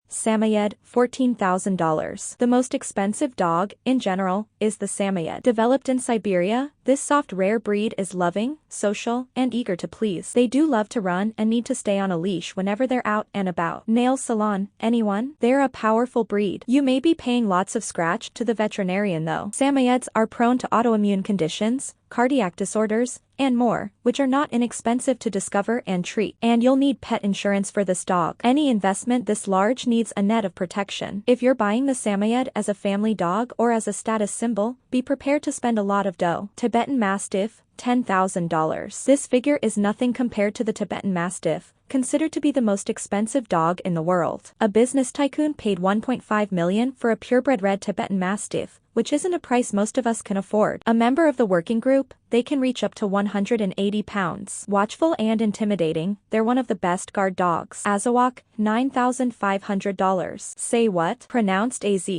Samoyed, $14,000. The most expensive dog, in general, is the Samoyed. Developed in Siberia, this soft rare breed is loving, social, and eager to please. They do love to run and need to stay on a leash whenever they're out and about. Nail salon, anyone? They're a powerful breed. You may be paying lots of scratch to the veterinarian though. Samoyeds are prone to autoimmune conditions, cardiac disorders, and more, which are not inexpensive to discover and treat. And you'll need pet insurance for this dog. Any investment this large needs a net of protection. If you're buying the Samoyed as a family dog or as a status symbol, be prepared to spend a lot of dough. Tibetan Mastiff, $10,000. This figure is nothing compared to the Tibetan Mastiff, considered to be the most expensive dog in the world. A business tycoon paid $1.5 million for a purebred red Tibetan Mastiff, which isn't a price most of us can afford. A member of the working group, they can reach up to 180 pounds. Watchful and intimidating, they're one of the best guard dogs. Azawak, $9,500. Say what? Pronounced AZ.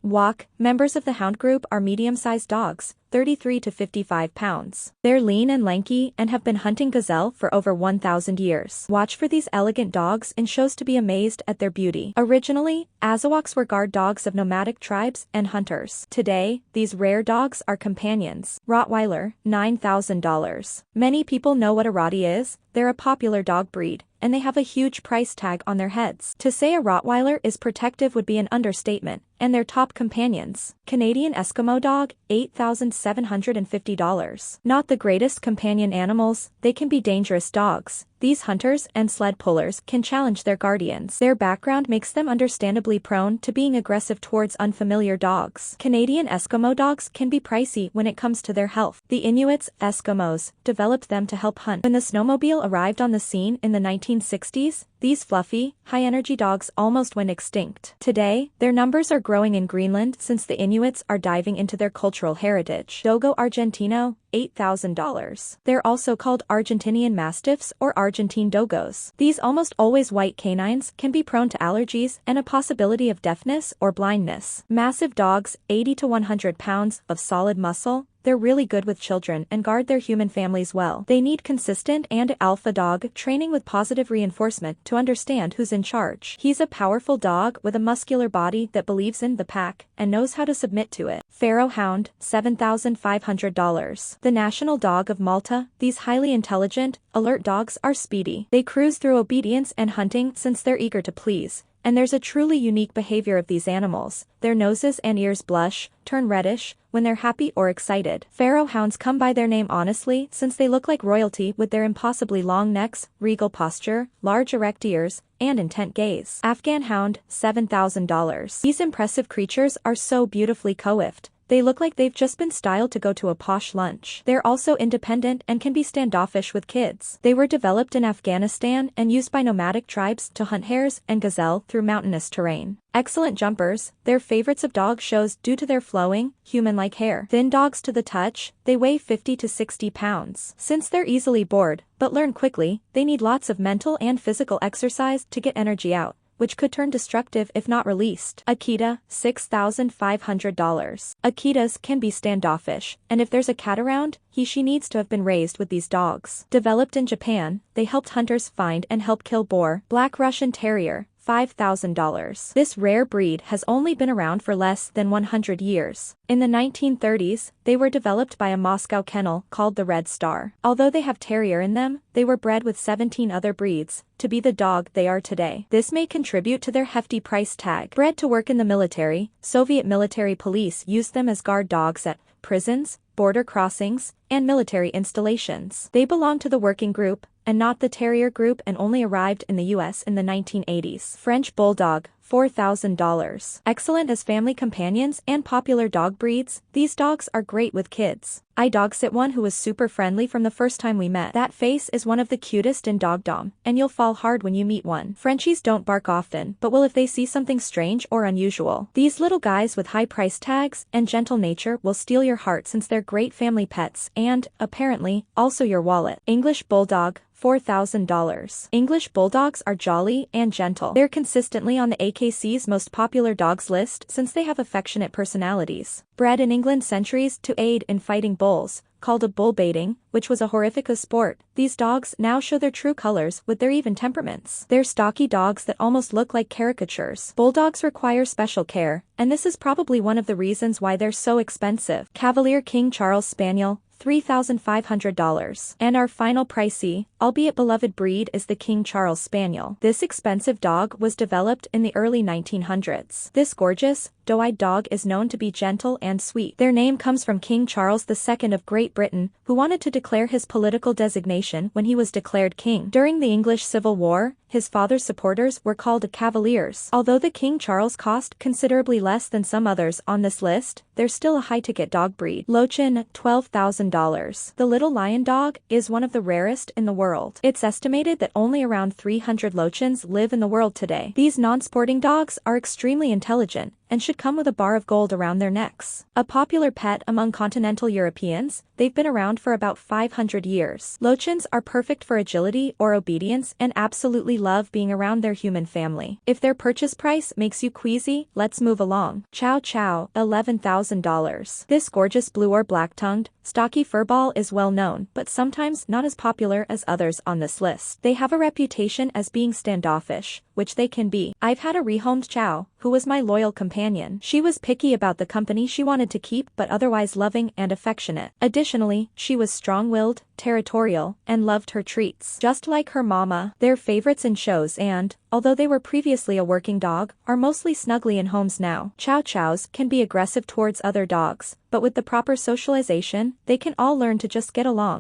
Wak, members of the hound group are medium-sized dogs, 33 to 55 pounds. They're lean and lanky and have been hunting gazelle for over 1,000 years. Watch for these elegant dogs in shows to be amazed at their beauty. Originally, Azawaks were guard dogs of nomadic tribes and hunters. Today, these rare dogs are companions. Rottweiler, $9,000. Many people know what a Rottie is. They're a popular dog breed, and they have a huge price tag on their heads. To say a Rottweiler is protective would be an understatement, and they're top companions. Canadian Eskimo dog, $8,750. Not the greatest companion animals, they can be dangerous dogs. These hunters and sled pullers can challenge their guardians. Their background makes them understandably prone to being aggressive towards unfamiliar dogs. Canadian Eskimo dogs can be pricey when it comes to their health. The Inuits, Eskimos, developed them to help hunt. When the snowmobile arrived on the scene in the 1960s, these fluffy, high-energy dogs almost went extinct. Today, their numbers are growing in Greenland since the Inuits are diving into their cultural heritage. Dogo Argentino, $8,000. They're also called Argentinian Mastiffs or Argentine Dogos. These almost always white canines can be prone to allergies and a possibility of deafness or blindness. Massive dogs, 80 to 100 pounds of solid muscle. They're really good with children and guard their human families well. They need consistent and alpha dog training with positive reinforcement to understand who's in charge. He's a powerful dog with a muscular body that believes in the pack and knows how to submit to it. Pharaoh Hound, $7,500. The national dog of Malta, these highly intelligent, alert dogs are speedy. They cruise through obedience and hunting since they're eager to please. And there's a truly unique behavior of these animals. Their noses and ears blush, turn reddish, when they're happy or excited. Pharaoh hounds come by their name honestly since they look like royalty with their impossibly long necks, regal posture, large erect ears, and intent gaze. Afghan Hound, $7,000. These impressive creatures are so beautifully coiffed. They look like they've just been styled to go to a posh lunch. They're also independent and can be standoffish with kids. They were developed in Afghanistan and used by nomadic tribes to hunt hares and gazelle through mountainous terrain. Excellent jumpers, they're favorites of dog shows due to their flowing, human-like hair. Thin dogs to the touch, they weigh 50 to 60 pounds. Since they're easily bored, but learn quickly, they need lots of mental and physical exercise to get energy out, which could turn destructive if not released. Akita, $6,500. Akitas can be standoffish, and if there's a cat around, she needs to have been raised with these dogs. Developed in Japan, they helped hunters find and help kill boar. Black Russian Terrier, $5,000. This rare breed has only been around for less than 100 years. In the 1930s, they were developed by a Moscow kennel called the Red Star. Although they have terrier in them, they were bred with 17 other breeds to be the dog they are today. This may contribute to their hefty price tag. Bred to work in the military, Soviet military police used them as guard dogs at prisons, border crossings, and military installations. They belong to the working group, and not the terrier group, and only arrived in the US in the 1980s. French Bulldog, $4,000. Excellent as family companions and popular dog breeds, these dogs are great with kids. I dog sit one who was super friendly from the first time we met. That face is one of the cutest in dogdom, and you'll fall hard when you meet one. Frenchies don't bark often, but will if they see something strange or unusual. These little guys with high price tags and gentle nature will steal your heart since they're great family pets and, apparently, also your wallet. English Bulldog, $4,000. English Bulldogs are jolly and gentle. They're consistently on the AKC's most popular dogs list since they have affectionate personalities. Bred in England centuries to aid in fighting bulls, called a bull baiting, which was a horrific sport, these dogs now show their true colors with their even temperaments. They're stocky dogs that almost look like caricatures. Bulldogs require special care, and this is probably one of the reasons why they're so expensive. Cavalier King Charles Spaniel, $3,500. And our final pricey, albeit beloved breed is the King Charles Spaniel. This expensive dog was developed in the early 1900s. This gorgeous, doe-eyed dog is known to be gentle and sweet. Their name comes from King Charles II of Great Britain, who wanted to declare his political designation when he was declared king. During the English Civil War, his father's supporters were called Cavaliers. Although the King Charles cost considerably less than some others on this list, they're still a high-ticket dog breed. Lochin, $12,000. The Little Lion Dog is one of the rarest in the world. It's estimated that only around 300 Lochins live in the world today. These non-sporting dogs are extremely intelligent and should come with a bar of gold around their necks. A popular pet among continental Europeans, they've been around for about 500 years. Lochins are perfect for agility or obedience and absolutely love being around their human family. If their purchase price makes you queasy, let's move along. Chow Chow, $11,000. This gorgeous blue or black-tongued, stocky furball is well known, but sometimes not as popular as others on this list. They have a reputation as being standoffish, which they can be. I've had a rehomed Chow, who was my loyal companion. She was picky about the company she wanted to keep but otherwise loving and affectionate. Additionally, she was strong-willed, territorial, and loved her treats. Just like her mama, they're favorites in shows and, although they were previously a working dog, are mostly snuggly in homes now. Chow Chows can be aggressive towards other dogs, but with the proper socialization, they can all learn to just get along.